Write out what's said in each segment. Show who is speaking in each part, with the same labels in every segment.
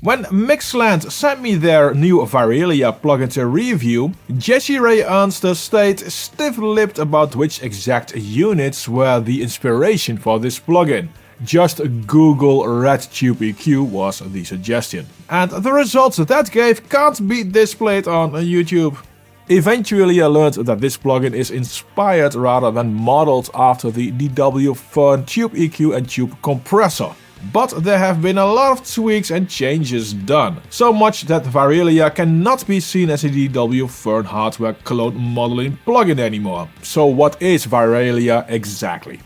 Speaker 1: When Mixland sent me their new Varelia plugin to review, Jessie Ray Ernst stayed stiff-lipped about which exact units were the inspiration for this plugin. Just Google Red Tube EQ was the suggestion. And the results that gave can't be displayed on YouTube. Eventually I learned that this plugin is inspired rather than modeled after the DW Fearn Tube EQ and Tube Compressor. But there have been a lot of tweaks and changes done. So much that Varelia cannot be seen as a DW Fearn hardware clone modeling plugin anymore. So what is Varelia exactly?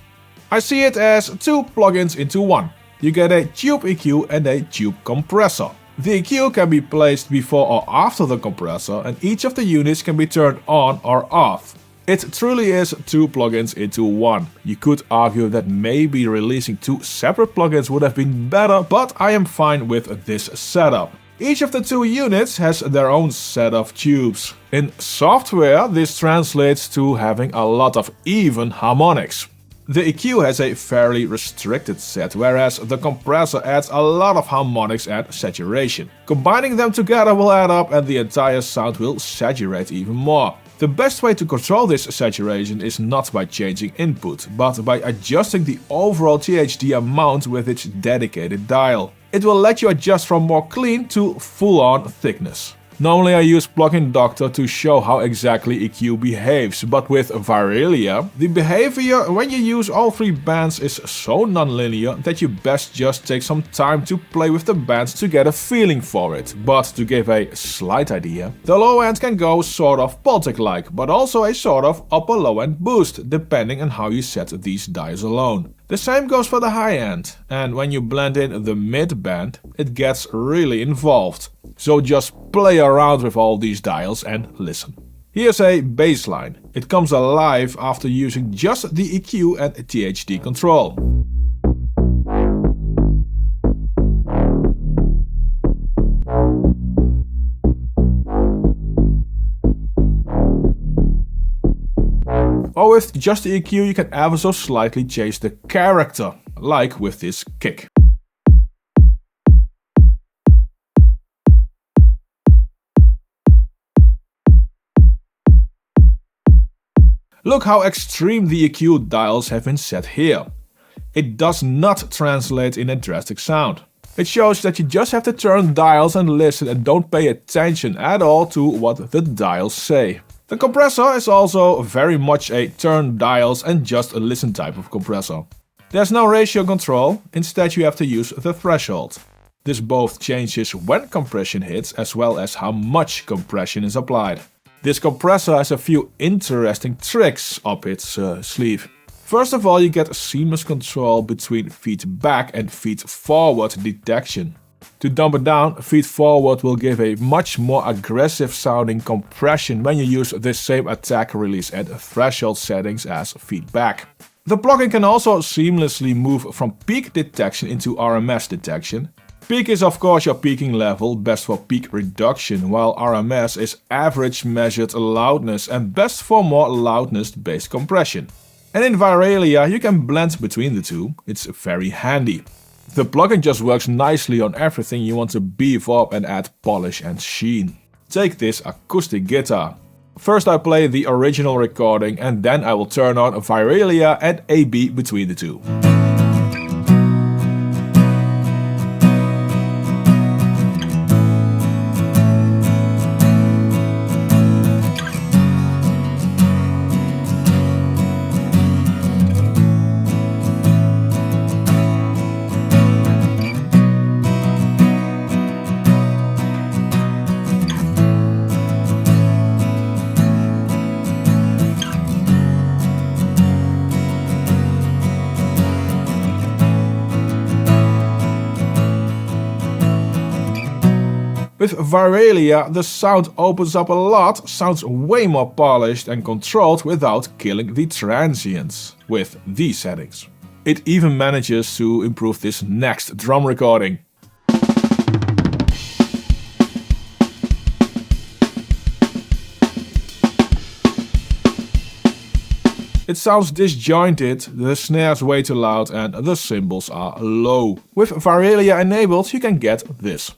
Speaker 1: I see it as two plugins into one. You get a Tube EQ and a Tube Compressor. The EQ can be placed before or after the compressor, and each of the units can be turned on or off. It truly is two plugins into one. You could argue that maybe releasing two separate plugins would have been better, but I am fine with this setup. Each of the two units has their own set of tubes. In software, this translates to having a lot of even harmonics. The EQ has a fairly restricted set, whereas the compressor adds a lot of harmonics and saturation. Combining them together will add up and the entire sound will saturate even more. The best way to control this saturation is not by changing input, but by adjusting the overall THD amount with its dedicated dial. It will let you adjust from more clean to full-on thickness. Normally I use Plugin Doctor to show how exactly EQ behaves, but with Varelia, the behavior when you use all three bands is so non-linear that you best just take some time to play with the bands to get a feeling for it. But to give a slight idea, the low end can go sort of Baltic-like, but also a sort of upper-low end boost, depending on how you set these dials alone. The same goes for the high end, and when you blend in the mid band, it gets really involved. So just play around with all these dials and listen. Here's a bassline. It comes alive after using just the EQ and THD control. Or with just the EQ you can ever so slightly change the character, like with this kick. Look how extreme the EQ dials have been set here. It does not translate in a drastic sound. It shows that you just have to turn dials and listen and don't pay attention at all to what the dials say. The compressor is also very much a turn dials and just a listen type of compressor. There's no ratio control, instead you have to use the threshold. This both changes when compression hits as well as how much compression is applied. This compressor has a few interesting tricks up its sleeve. First of all, you get seamless control between feedback and feed-forward detection. To dumb it down, feed-forward will give a much more aggressive sounding compression when you use the same attack, release and threshold settings as feedback. The plugin can also seamlessly move from peak detection into RMS detection. Peak is of course your peaking level, best for peak reduction, while RMS is average measured loudness and best for more loudness-based compression. And in Varelia you can blend between the two, it's very handy. The plugin just works nicely on everything you want to beef up and add polish and sheen. Take this acoustic guitar. First I play the original recording and then I will turn on Varelia and AB between the two. With Varelia, the sound opens up a lot, sounds way more polished and controlled without killing the transients with these settings. It even manages to improve this next drum recording. It sounds disjointed, the snare's way too loud and the cymbals are low. With Varelia enabled you can get this.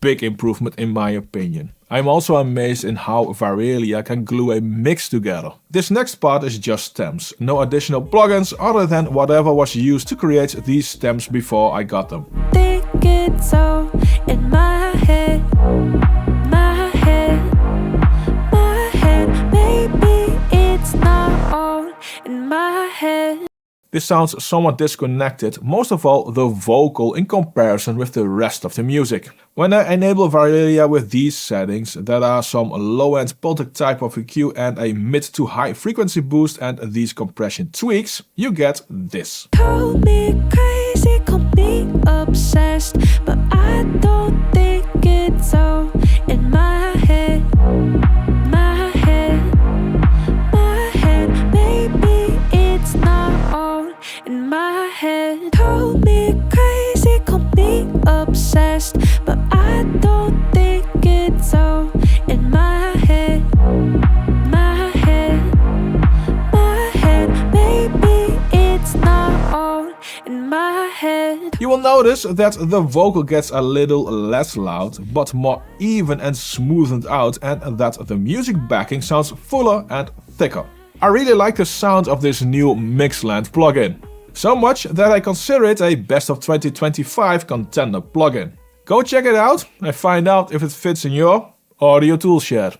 Speaker 1: big improvement in my opinion. I'm also amazed in how Varelia can glue a mix together. This next part is just stems, no additional plugins other than whatever was used to create these stems before I got them.
Speaker 2: Think it's all in my head, my head, my head. Maybe it's not all in my head.
Speaker 1: This sounds somewhat disconnected, most of all the vocal in comparison with the rest of the music. When I enable Varelia with these settings, there are some low-end Pultec type of EQ and a mid to high frequency boost and these compression tweaks, you get this.
Speaker 2: Call me crazy, call me obsessed, but I don't think it's all in my head, my head, my head. Maybe it's not all in my head. Call me crazy, call me obsessed, but I don't think it's all in my head, my head, my head. Maybe it's not all in my head.
Speaker 1: You will notice that the vocal gets a little less loud, but more even and smoothened out, and that the music backing sounds fuller and thicker. I really like the sound of this new Mixland plugin. So much that I consider it a best of 2025 contender plugin. Go check it out and find out if it fits in your audio toolshed.